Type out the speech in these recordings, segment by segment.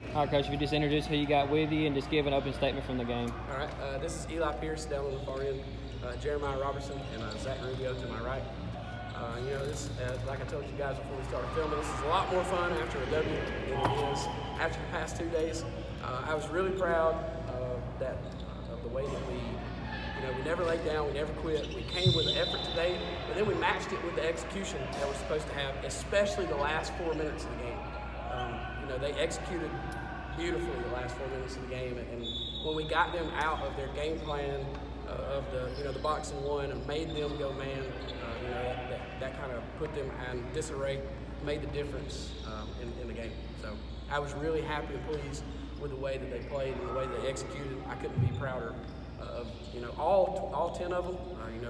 All right, Coach, if you just introduce who you got with you and just give an open statement from the game. All right, this is Eli Pierce down on the far end, Jeremiah Robertson, and Zach Rubio to my right. This, like I told you guys before we started filming, this is a lot more fun after a W than it is after the past 2 days. I was really proud of the way that we never laid down, we never quit. We came with an effort today, but then we matched it with the execution that we're supposed to have, especially the last 4 minutes of the game. They executed beautifully the last 4 minutes of the game, and when we got them out of their game plan of the box and one and made them go man, that kind of put them in disarray, made the difference in the game. So I was really happy and pleased with the way that they played and the way they executed. I couldn't be prouder of all 10 of them.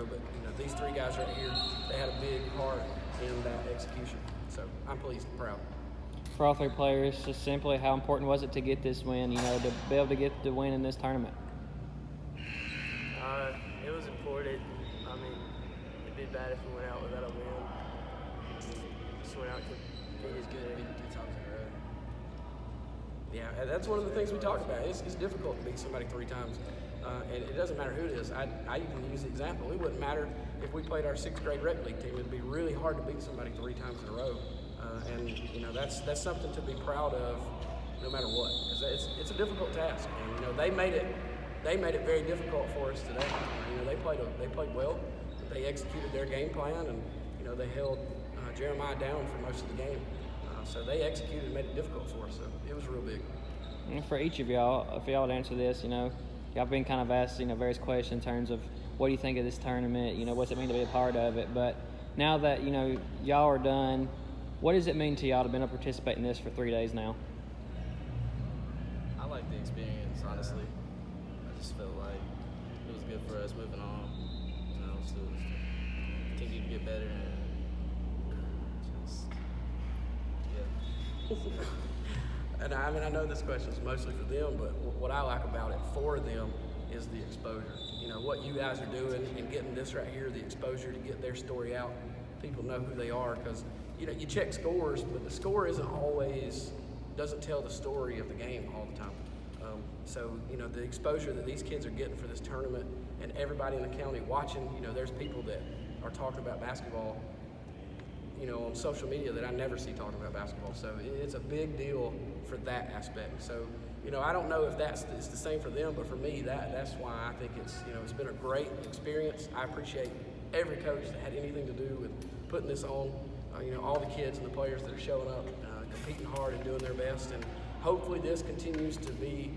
But these 3 guys right here, they had a big part in that execution. So I'm pleased and proud. For all 3 players, just simply, how important was it to get this win, to be able to get the win in this tournament? It was important. I mean, it'd be bad if we went out without a win. Just went out to be as good 3 times in a row. Yeah, that's one of the things we talked about. It's difficult to beat somebody 3 times. And it doesn't matter who it is. I even use the example. It wouldn't matter if we played our 6th grade rec league team. It'd be really hard to beat somebody 3 times in a row. That's something to be proud of, no matter what. Because it's a difficult task. And they made it very difficult for us today. They played well. They executed their game plan, and they held Jeremiah down for most of the game. So they executed and made it difficult for us. So it was real big. And for each of y'all, if y'all would answer this, y'all been kind of asked, various questions in terms of what do you think of this tournament? What's it mean to be a part of it? But now that, y'all are done, what does it mean to y'all to be able to participate in this for 3 days now? I like the experience, honestly. I just felt like it was good for us moving on, to continue to get better and just, yeah. And I know this question is mostly for them, but what I like about it for them is the exposure. What you guys are doing and getting this right here, the exposure to get their story out. People know who they are because, you check scores, but the score doesn't tell the story of the game all the time. So the exposure that these kids are getting for this tournament and everybody in the county watching, there's people that are talking about basketball, on social media that I never see talking about basketball. So it's a big deal for that aspect. So, I don't know if it's the same for them, but for me, that's why I think it's been a great experience. I appreciate every coach that had anything to do with putting this on, all the kids and the players that are showing up, competing hard and doing their best. And hopefully this continues to be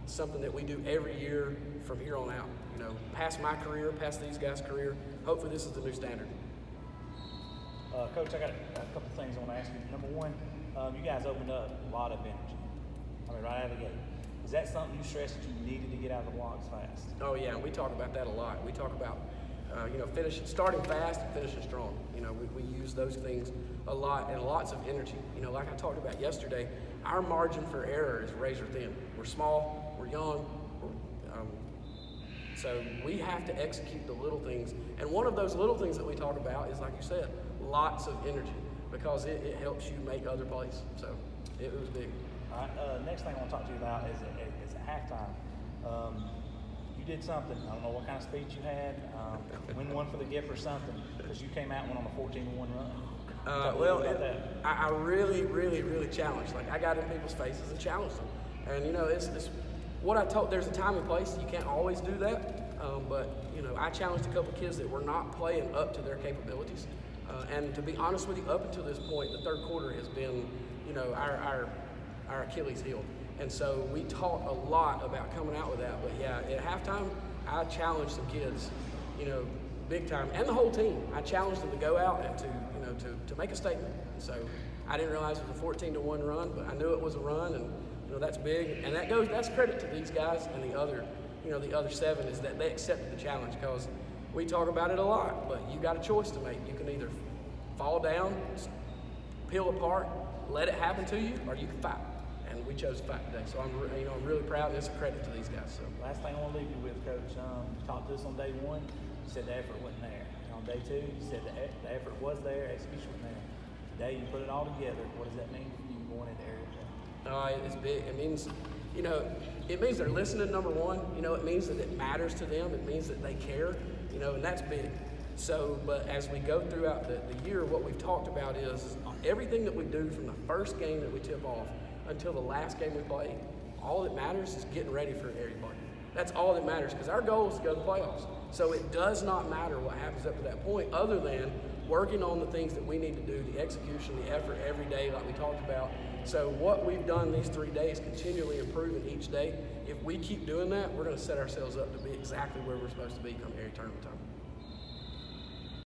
something that we do every year from here on out. Past my career, past these guys' career, hopefully this is the new standard. Coach, I got a couple things I want to ask you. Number one, you guys opened up a lot of energy. Right out of the gate. Is that something you stressed that you needed to get out of the blocks fast? Oh yeah, we talk about that a lot. We talk about starting fast and finishing strong. We use those things a lot and lots of energy. Like I talked about yesterday, our margin for error is razor thin. We're small, we're young, so we have to execute the little things. And one of those little things that we talk about is, like you said, lots of energy, because it helps you make other plays. So it was big. All right, next thing I want to talk to you about is at halftime. You did something. I don't know what kind of speech you had. Win one for the gift or something, because you came out and went on a 14-1 run. I really, really, really challenged. Like, I got in people's faces and challenged them. And it's what I told. There's a time and place. You can't always do that. But I challenged a couple kids that were not playing up to their capabilities. And to be honest with you, up until this point, the third quarter has been, our Achilles heel. And so we talked a lot about coming out with that. But yeah, at halftime, I challenged some kids, big time, and the whole team. I challenged them to go out and to make a statement. And so I didn't realize it was a 14-1 run, but I knew it was a run, and that's big. And that's credit to these guys and the other 7 is that they accepted the challenge, because we talk about it a lot, but you got a choice to make. You can either fall down, peel apart, let it happen to you, or you can fight. And we chose to fight today. So I'm really proud, and it's a credit to these guys. So last thing I want to leave you with, Coach, you talked to us on day 1. You said the effort wasn't there. And on day 2, you said the effort was there, execution wasn't there. Today you put it all together. What does that mean for you going into area play? It's big. It means, you know, it means they're listening, number one. You know, it means that it matters to them. It means that they care, you know, and that's big. So, but as we go throughout the year, what we've talked about is everything that we do from the first game that we tip off until the last game we play, all that matters is getting ready for everybody. That's all that matters, because our goal is to go to the playoffs. So it does not matter what happens up to that point, other than working on the things that we need to do, the execution, the effort every day like we talked about. So what we've done these 3 days, continually improving each day, if we keep doing that, we're going to set ourselves up to be exactly where we're supposed to be come area tournament time.